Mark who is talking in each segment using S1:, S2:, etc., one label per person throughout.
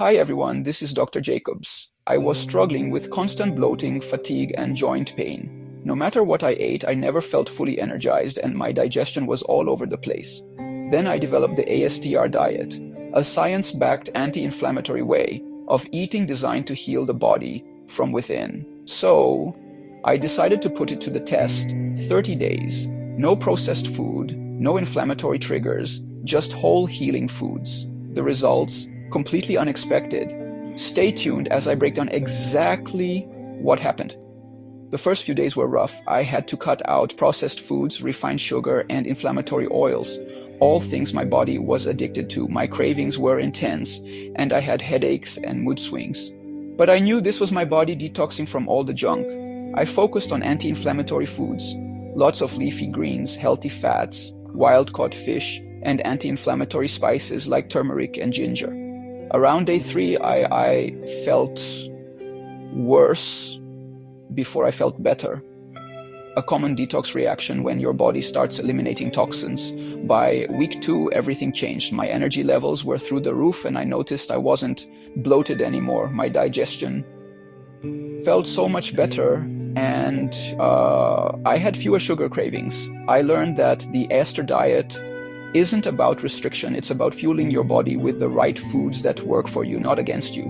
S1: Hi everyone, this is Dr. Jacobs. I was struggling with constant bloating, fatigue, and joint pain. No matter what I ate, I never felt fully energized and my digestion was all over the place. Then I developed the ASTR diet, a science-backed anti-inflammatory way of eating designed to heal the body from within. So, I decided to put it to the test. 30 days. No processed food, no inflammatory triggers, just whole healing foods. The results? Completely unexpected. Stay tuned as I break down exactly what happened. The first few days were rough. I had to cut out processed foods, refined sugar, and inflammatory oils. All things my body was addicted to. My cravings were intense, and I had headaches and mood swings. But I knew this was my body detoxing from all the junk. I focused on anti-inflammatory foods, lots of leafy greens, healthy fats, wild-caught fish, and anti-inflammatory spices like turmeric and ginger. Around day 3, I felt worse before I felt better. A common detox reaction when your body starts eliminating toxins. By week 2, everything changed. My energy levels were through the roof and I noticed I wasn't bloated anymore. My digestion felt so much better and I had fewer sugar cravings. I learned that the ASTR diet isn't about restriction, it's about fueling your body with the right foods that work for you, not against you.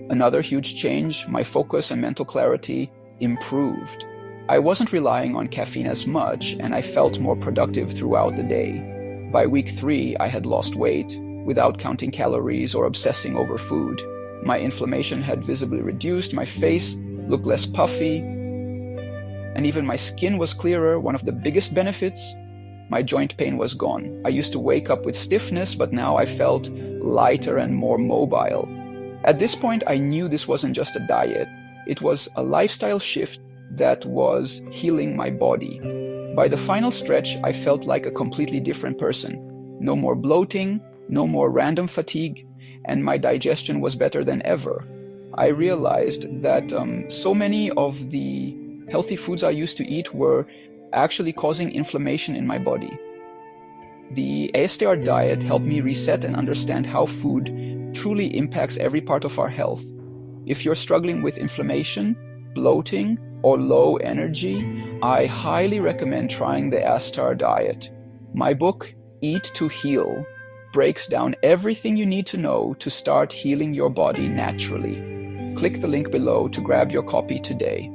S1: Another huge change, my focus and mental clarity improved. I wasn't relying on caffeine as much, and I felt more productive throughout the day. By week 3, I had lost weight, without counting calories or obsessing over food. My inflammation had visibly reduced, my face looked less puffy, and even my skin was clearer. One of the biggest benefits, my joint pain was gone. I used to wake up with stiffness, but now I felt lighter and more mobile. At this point, I knew this wasn't just a diet. It was a lifestyle shift that was healing my body. By the final stretch, I felt like a completely different person. No more bloating, no more random fatigue, and my digestion was better than ever. I realized that so many of the healthy foods I used to eat were actually causing inflammation in my body. The ASTR diet helped me reset and understand how food truly impacts every part of our health. If you're struggling with inflammation, bloating, or low energy, I highly recommend trying the ASTR diet. My book, Eat to Heal, breaks down everything you need to know to start healing your body naturally. Click the link below to grab your copy today.